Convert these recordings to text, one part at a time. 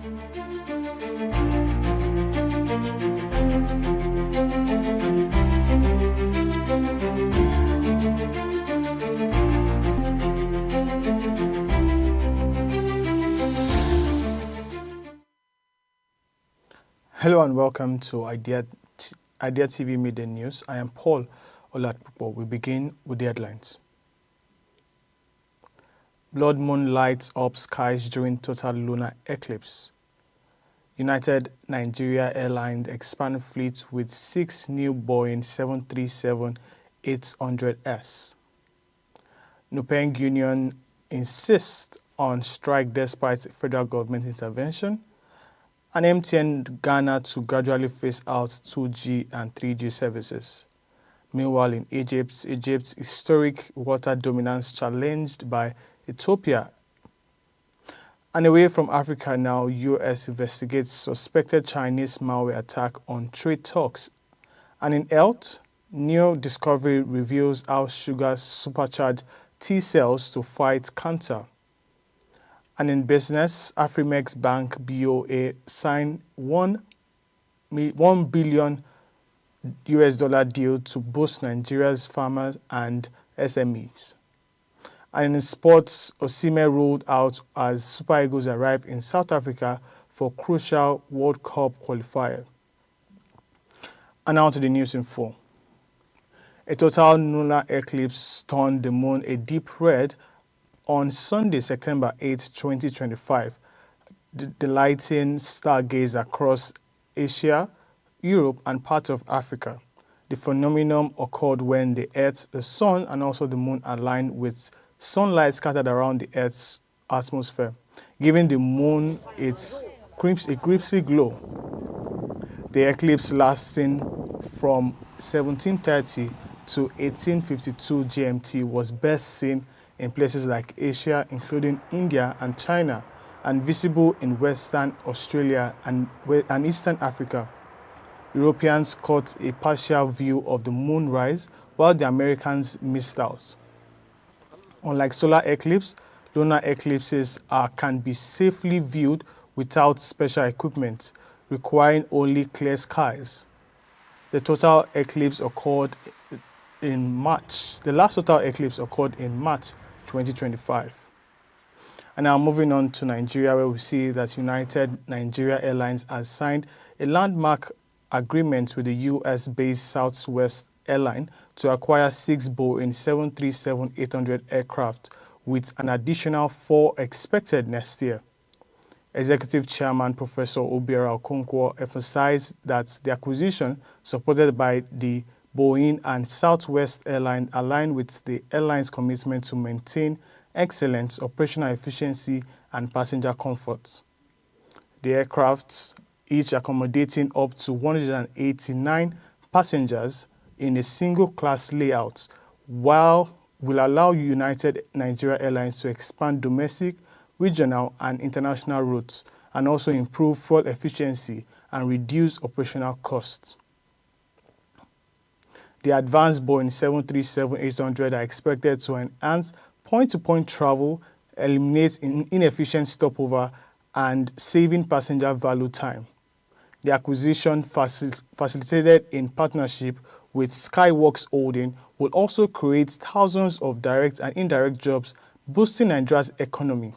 Hello and welcome to Idea TV Midday News. I am Paul Olatupo. We begin with the headlines. Blood moon lights up skies during total lunar eclipse. United Nigeria Airlines expand fleet with 6 new Boeing 737-800s. NUPENG union insists on strike despite federal government intervention. And MTN Ghana to gradually phase out 2G and 3G services. Meanwhile, in Egypt's historic water dominance challenged by Ethiopia. And away from Africa now, U.S. investigates suspected Chinese malware attack on trade talks. And in health, new discovery reveals how sugar supercharge T cells to fight cancer. And in business, AFREXIMBANK BOA signed $1 billion deal to boost Nigeria's farmers and SMEs. And in sports, OSIMHEN ruled out as Super Eagles arrive in South Africa for crucial World Cup qualifier. And now to the news in full. A total lunar eclipse turned the moon a deep red on Sunday, September 8, 2025, delighting stargaze across Asia, Europe, and parts of Africa. The phenomenon occurred when the Earth, the Sun, and also the Moon aligned with sunlight scattered around the Earth's atmosphere, giving the Moon a crispy glow. The eclipse lasting from 1730 to 1852 GMT was best seen in places like Asia, including India and China, and visible in Western Australia and Eastern Africa. Europeans caught a partial view of the moonrise, while the Americans missed out. Unlike solar eclipse, lunar eclipses can be safely viewed without special equipment, requiring only clear skies. The total eclipse occurred in March. The last total eclipse occurred in March 2025. And now moving on to Nigeria, where we see that United Nigeria Airlines has signed a landmark agreement with the US-based Southwest Airlines to acquire 6 Boeing 737-800 aircraft, with an additional 4 expected next year. Executive Chairman Professor Obiora Okonkwo emphasized that the acquisition, supported by the BOEING and Southwest Airlines, aligned with the airline's commitment to maintain excellent operational efficiency and passenger comfort. The aircrafts, each accommodating up to 189 passengers in a single-class layout, will allow United Nigeria Airlines to expand domestic, regional, and international routes, and also improve fuel efficiency and reduce operational costs. The advanced Boeing 737-800 are expected to enhance point-to-point travel, eliminate inefficient stopover, and saving passenger value time. The acquisition, facilitated in partnership with Skyworks Holding, will also create thousands of direct and indirect jobs, boosting Nigeria's economy.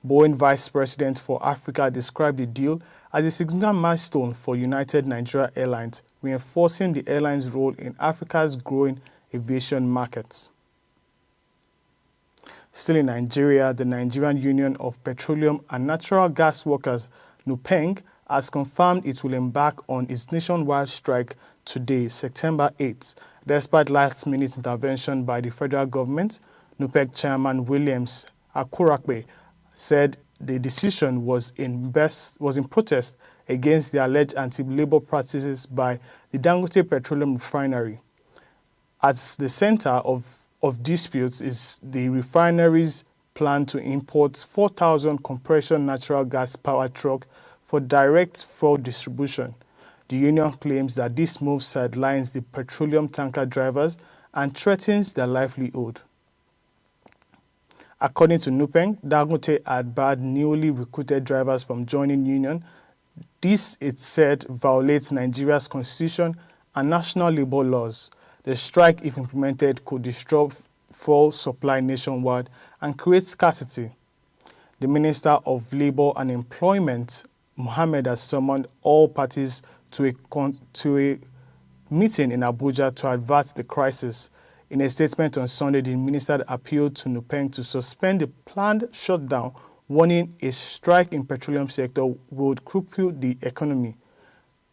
Boeing Vice President for Africa described the deal as a significant milestone for United Nigeria Airlines, reinforcing the airline's role in Africa's growing aviation markets. Still in Nigeria, the Nigerian Union of Petroleum and Natural Gas Workers, NUPENG, has confirmed it will embark on its nationwide strike today, September 8th, despite last-minute intervention by the federal government. NUPENG Chairman Williams Akurakpe said the decision was in protest against the alleged anti-labor practices by the Dangote Petroleum Refinery. At the center of disputes is the refinery's plan to import 4,000 compression natural gas powered trucks for direct fuel distribution. The union claims that this move sidelines the petroleum tanker drivers and threatens their livelihood. According to NUPENG, Dangote had barred newly recruited drivers from joining union. This, it said, violates Nigeria's constitution and national labor laws. The strike, if implemented, could disrupt fuel supply nationwide and create scarcity. The Minister of Labour and Employment, Mohammed, has summoned all parties to a meeting in Abuja to avert the crisis. In a statement on Sunday, the minister appealed to NUPENG to suspend the planned shutdown, warning a strike in petroleum sector would cripple the economy.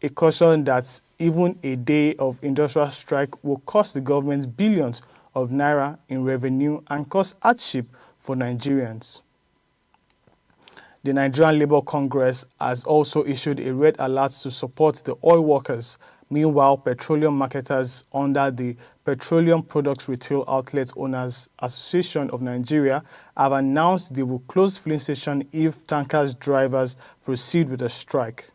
A caution that even a day of industrial strike will cost the government billions of naira in revenue and cause hardship for Nigerians. The Nigerian Labour Congress has also issued a red alert to support the oil workers. Meanwhile, petroleum marketers under the Petroleum Products Retail Outlet Owners Association of Nigeria have announced they will close filling stations if tankers drivers proceed with a strike.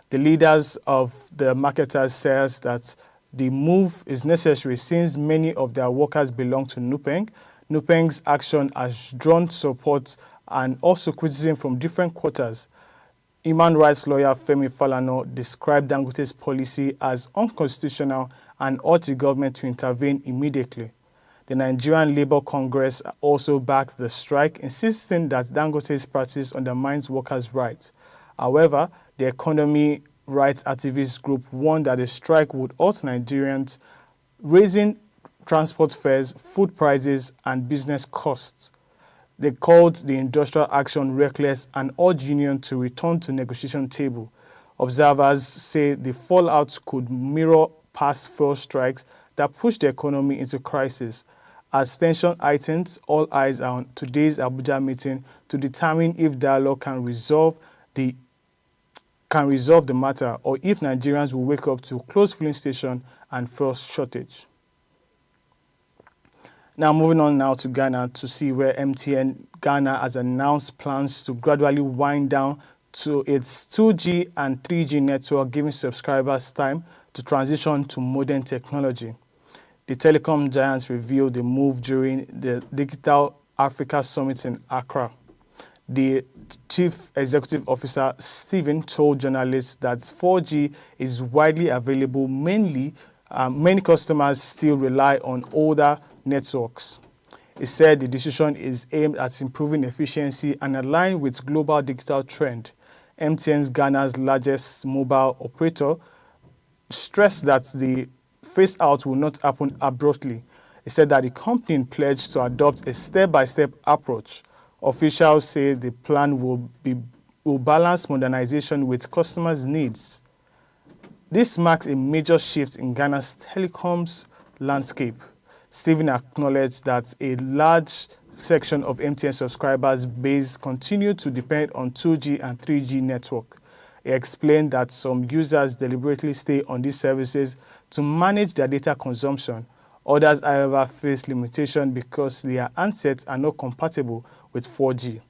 The leaders of the marketers says that the move is necessary since many of their workers belong to NUPENG. NUPENG's action has drawn support and also criticism from different quarters. Human rights lawyer Femi Falana described Dangote's policy as unconstitutional and urged the government to intervene immediately. The Nigerian Labour Congress also backed the strike, insisting that Dangote's practice undermines workers' rights. However, the economy rights activist group warned that the strike would hurt Nigerians, raising transport fares, food prices, and business costs. They called the industrial action reckless and urged union to return to negotiation table. Observers say the fallout could mirror past fuel strikes that pushed the economy into crisis. As tension heightens, all eyes are on today's Abuja meeting to determine if dialogue can resolve the matter or if Nigerians will wake up to closed filling station and fuel shortage. Now moving on now to Ghana to see where MTN Ghana has announced plans to gradually wind down to its 2G and 3G network, giving subscribers time to transition to modern technology. The telecom giants revealed the move during the Digital Africa Summit in Accra. The Chief Executive Officer, Stephen, told journalists that 4G is widely available. Many customers still rely on older networks. He said the decision is aimed at improving efficiency and aligned with global digital trend. MTN's Ghana's largest mobile operator stressed that the phase-out will not happen abruptly. He said that the company pledged to adopt a step-by-step approach. Officials say the plan will balance modernization with customers' needs. This marks a major shift in Ghana's telecoms landscape. Stephen acknowledged that a large section of MTN subscribers' base continue to depend on 2G and 3G network. He explained that some users deliberately stay on these services to manage their data consumption. Others, however, face limitation because their handsets are not compatible with 4G.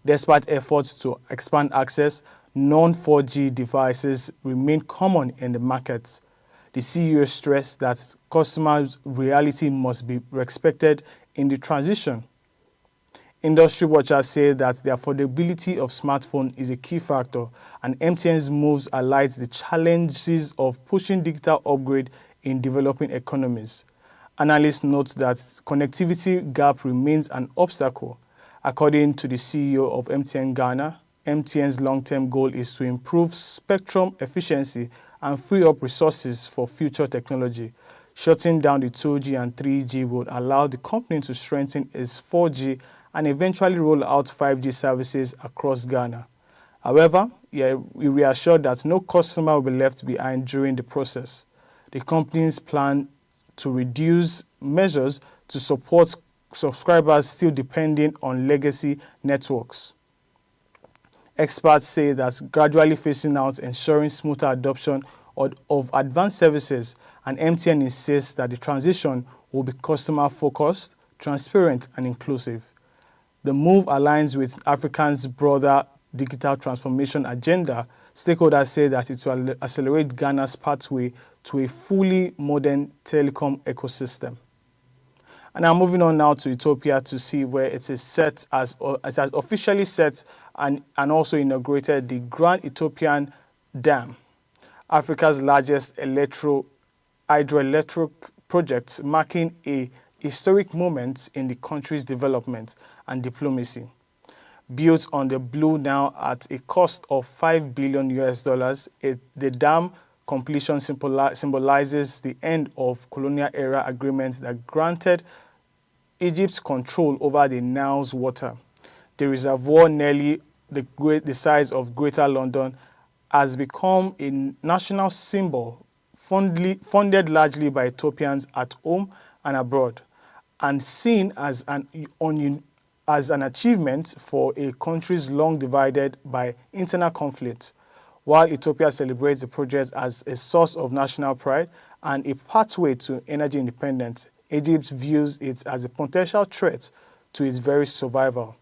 Despite efforts to expand access, non-4G devices remain common in the market. The CEO stressed that customers' reality must be respected in the transition. Industry watchers say that the affordability of smartphones is a key factor, and MTN's moves highlight the challenges of pushing digital upgrade in developing economies. Analysts note that connectivity gap remains an obstacle. According to the CEO of MTN Ghana, MTN's long-term goal is to improve spectrum efficiency and free up resources for future technology. Shutting down the 2G and 3G would allow the company to strengthen its 4G and eventually roll out 5G services across Ghana. However, we reassured that no customer will be left behind during the process. The company's plan to reduce measures to support subscribers still depending on legacy networks. Experts say that gradually phasing out ensuring smoother adoption of advanced services, and MTN insists that the transition will be customer-focused, transparent, and inclusive. The move aligns with Africa's broader digital transformation agenda. Stakeholders say that it will accelerate Ghana's pathway to a fully modern telecom ecosystem. And now moving on now to Ethiopia to see where it is set as it has officially set and also inaugurated the Grand Ethiopian Dam, Africa's largest hydroelectric project, marking a historic moment in the country's development and diplomacy. Built on the Blue Nile at a cost of $5 billion US, the dam completion symbolizes the end of colonial era agreements that granted Egypt's control over the Nile's water. The reservoir, nearly the size of Greater London, has become a national symbol funded largely by Ethiopians at home and abroad, and seen as an achievement for a country long divided by internal conflict. While Ethiopia celebrates the project as a source of national pride and a pathway to energy independence, Egypt views it as a potential threat to its very survival.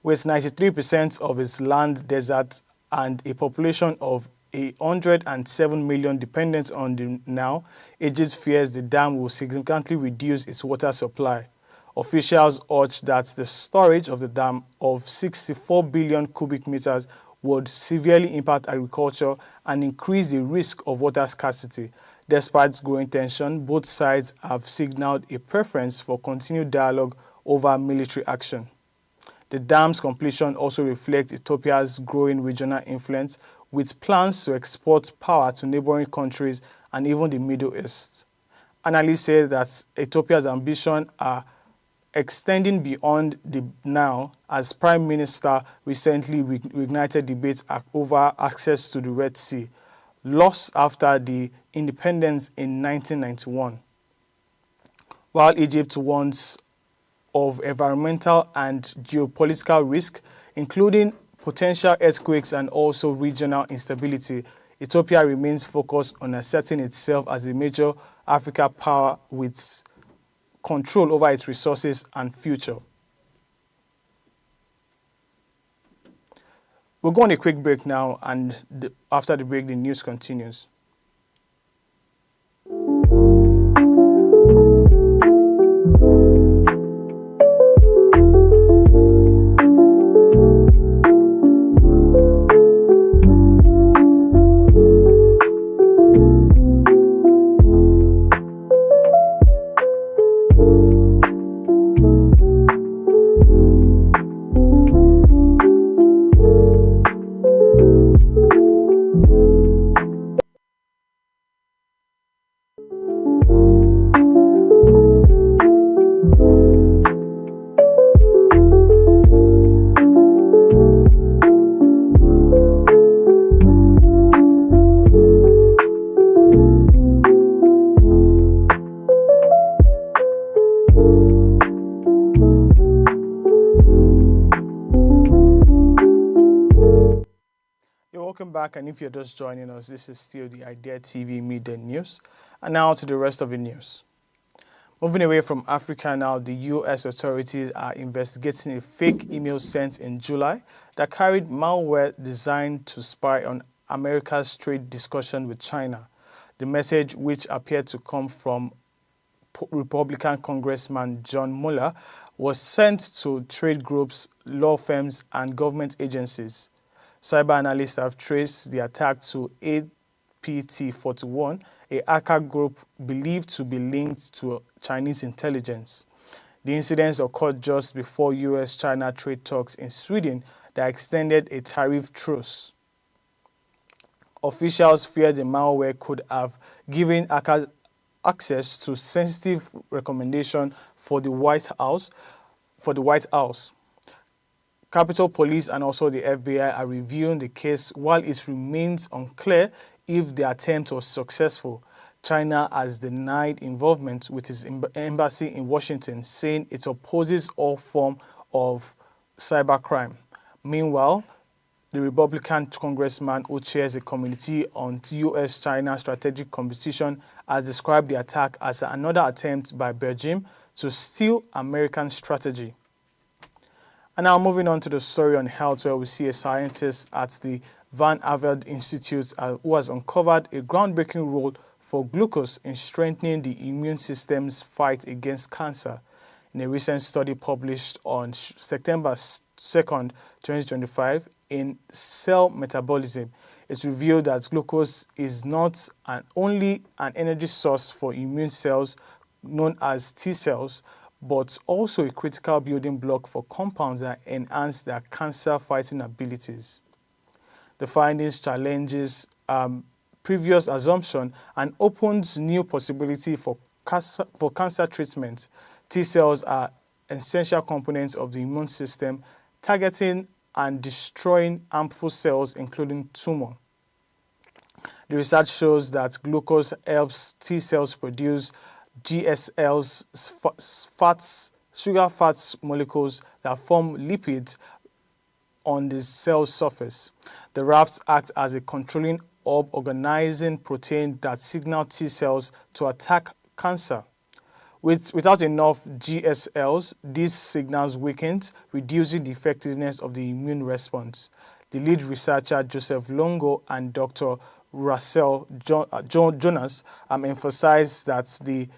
With 93% of its land desert and a population of 107 million dependent on the Nile, Egypt fears the dam will significantly reduce its water supply. Officials urge that the storage of the dam of 64 billion cubic meters would severely impact agriculture and increase the risk of water scarcity. Despite growing tension, both sides have signaled a preference for continued dialogue over military action. The dam's completion also reflects Ethiopia's growing regional influence, with plans to export power to neighboring countries and even the Middle East. Analysts say that Ethiopia's ambitions are extending beyond the Nile, as Prime Minister recently reignited debates over access to the Red Sea, lost after the independence in 1991. While Egypt warns of environmental and geopolitical risk, including potential earthquakes and also regional instability, Ethiopia remains focused on asserting itself as a major African power with control over its resources and future. We'll go on a quick break now, and after the break, the news continues. Welcome back, and if you're just joining us, this is still the Idea TV Midday News. And now to the rest of the news. Moving away from Africa now, the U.S. authorities are investigating a fake email sent in July that carried malware designed to spy on America's trade discussion with China. The message, which appeared to come from Republican Congressman John Mueller, was sent to trade groups, law firms, and government agencies. Cyber analysts have traced the attack to APT41, a hacker group believed to be linked to Chinese intelligence. The incident occurred just before U.S.-China trade talks in Sweden that extended a tariff truce. Officials fear the malware could have given hackers access to sensitive recommendations for the White House. Capitol Police and also the FBI are reviewing the case, while it remains unclear if the attempt was successful. China has denied involvement with its embassy in Washington, saying it opposes all forms of cybercrime. Meanwhile, the Republican congressman who chairs a committee on U.S.-China strategic competition has described the attack as another attempt by Beijing to steal American strategy. And now moving on to the story on health, where we see a scientist at the Van Aveld Institute who has uncovered a groundbreaking role for glucose in strengthening the immune system's fight against cancer. In a recent study published on September 2nd, 2025 in Cell Metabolism, it revealed that glucose is not only an energy source for immune cells known as T cells, but also a critical building block for compounds that enhance their cancer-fighting abilities. The findings challenges previous assumption and opens new possibility for cancer treatment. T cells are essential components of the immune system, targeting and destroying harmful cells, including tumor. The research shows that glucose helps T cells produce GSLs, sugar fats molecules that form lipids on the cell surface. The rafts act as a controlling hub, organizing protein that signal T cells to attack cancer. Without enough GSLs, these signals weakened, reducing the effectiveness of the immune response. The lead researcher, Joseph Longo, and Dr. Russell Jonas emphasized that the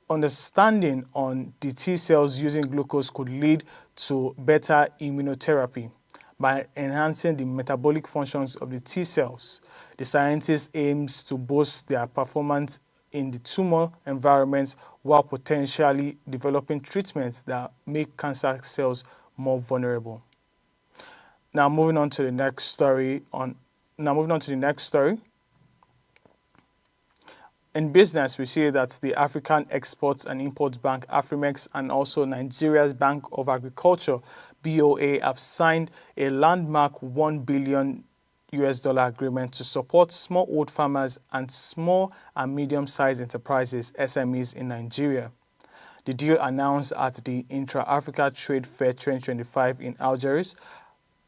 understanding on the T cells using glucose could lead to better immunotherapy. By enhancing the metabolic functions of the T cells, the scientist aims to boost their performance in the tumor environment while potentially developing treatments that make cancer cells more vulnerable. Now moving on to the next story. In business, we see that the African Exports and Imports Bank, AFRIMEX, and also Nigeria's Bank of Agriculture, BOA, have signed a landmark $1 billion agreement to support smallholder farmers and small and medium-sized enterprises, SMEs, in Nigeria. The deal, announced at the Intra-Africa Trade Fair 2025 in Algiers,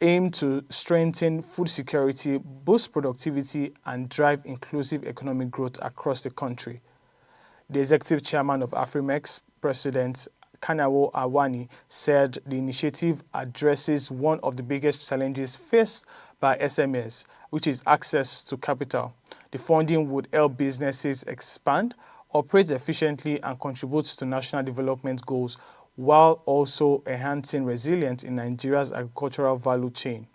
aimed to strengthen food security, boost productivity, and drive inclusive economic growth across the country. The executive chairman of AFRIMEX, President Kanawo Awani, said the initiative addresses one of the biggest challenges faced by SMEs, which is access to capital. The funding would help businesses expand, operate efficiently, and contribute to national development goals, while also enhancing resilience in Nigeria's agricultural value chain.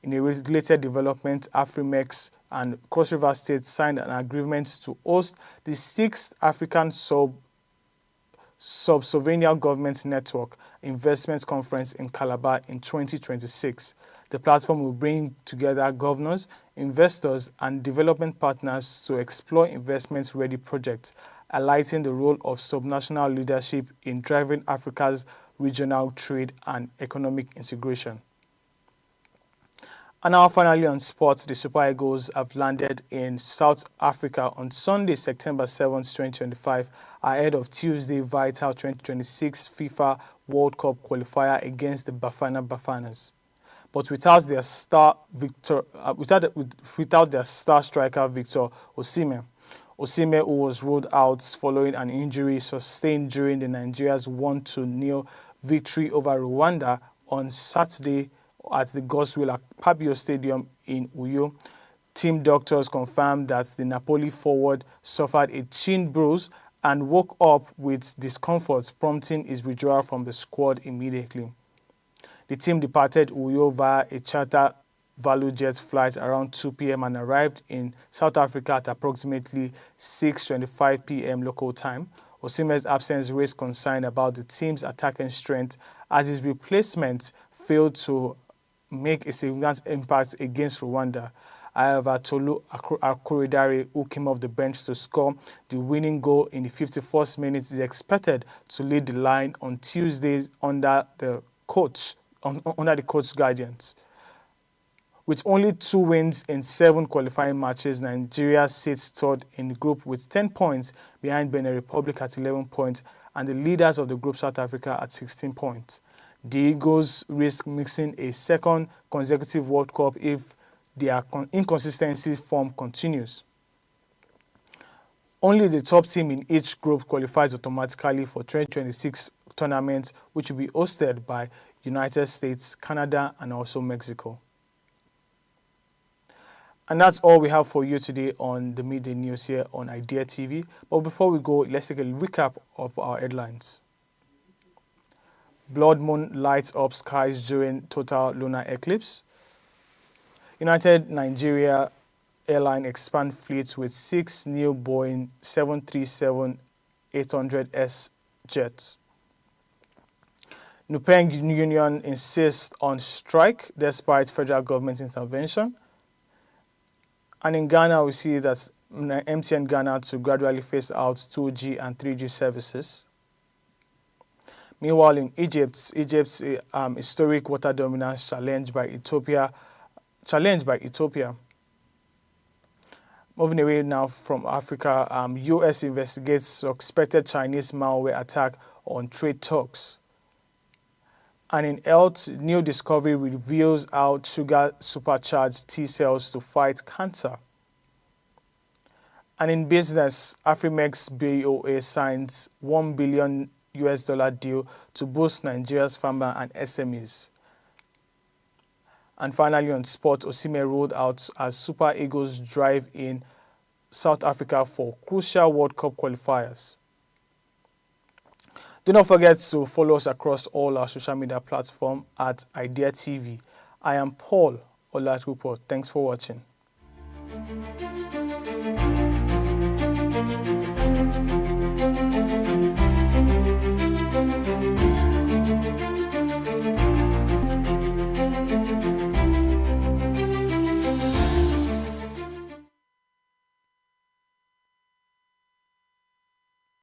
In a related development, AFRIMEX and Cross River State signed an agreement to host the 6th African Sub-Saharan Government Network Investment Conference in Calabar in 2026. The platform will bring together governors, investors, and development partners to explore investment-ready projects, highlighting the role of subnational leadership in driving Africa's regional trade and economic integration. And now finally on sports, the Super Eagles have landed in South Africa on Sunday, September 7th, 2025, ahead of Tuesday vital 2026 FIFA World Cup qualifier against the Bafanas. But without their star striker Victor OSIMHEN. OSIMHEN, who was ruled out following an injury sustained during the Nigeria's 1-0 victory over Rwanda on Saturday at the Godswill Akpabio Stadium in Uyo. Team doctors confirmed that the Napoli forward suffered a chin bruise and woke up with discomfort, prompting his withdrawal from the squad immediately. The team departed Uyo via a charter value jet flight around 2 p.m. and arrived in South Africa at approximately 6:25 p.m. local time. OSIMHEN's absence raised concern about the team's attacking strength as his replacement failed to make a significant impact against Rwanda. However, Tolu Akuridare, who came off the bench to score the winning goal in the 51st minute, is expected to lead the line on Tuesdays under the coach's guidance. With only 2 wins in 7 qualifying matches, Nigeria sits third in the group with 10 points behind Benin Republic at 11 points and the leaders of the group, South Africa, at 16 points. The Eagles risk missing a second consecutive World Cup if their inconsistency form continues. Only the top team in each group qualifies automatically for 2026 tournament, which will be hosted by United States, Canada, and also Mexico. And that's all we have for you today on the Midday News here on Idea TV. But before we go, let's take a recap of our headlines. Blood moon lights up skies during total lunar eclipse. United Nigeria Airline expand fleets with 6 new Boeing 737-800S jets. NUPENG union insists on strike despite federal government intervention. And in Ghana, we see that MTN Ghana to gradually phase out 2G and 3G services. Meanwhile, in Egypt's historic water dominance challenged by Ethiopia. Moving away now from Africa, U.S. investigates suspected Chinese malware attack on trade talks. And in health, new discovery reveals how sugar supercharged T cells to fight cancer. And in business, AFREXIMBANK's BOA signs $1 billion deal to boost Nigeria's farmer and SMEs. And finally, on sport, OSIMHEN rolled out as Super Eagles drive in South Africa for crucial World Cup qualifiers. Do not forget to follow us across all our social media platforms at Idea TV. I am Paul Olajupo. Thanks for watching.